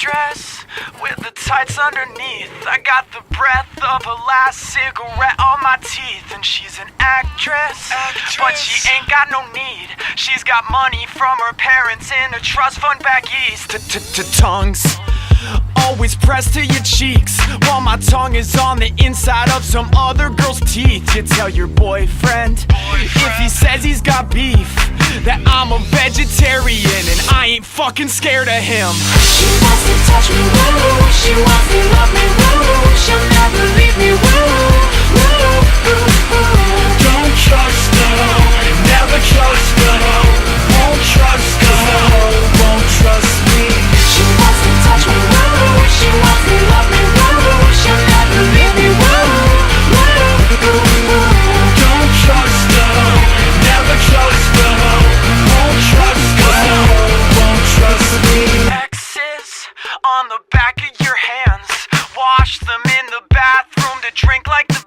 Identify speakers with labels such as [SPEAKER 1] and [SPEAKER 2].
[SPEAKER 1] dress with the tights underneath. I got the breath of a last cigarette on my teeth. And she's an actress, but she ain't got no need. She's got money from her parents in a trust fund back east. Tongues always pressed to your cheeks, while my tongue is on the inside of some other girl's teeth. You tell your boyfriend if he says he's got beef that I'm a vegetarian and I ain't fucking scared of him.
[SPEAKER 2] She wants to touch me, woo. She wants to love me, woo. She'll never leave me, woo.
[SPEAKER 3] Don't trust her, never trust her. Won't trust her, won't trust me.
[SPEAKER 2] She wants to touch me, woo. She wants to love me, woo. She'll never leave me, woo.
[SPEAKER 3] Don't trust her, never trust her. Won't trust her, won't trust me.
[SPEAKER 1] X's on the back of your hands, wash them in the bathroom to drink like the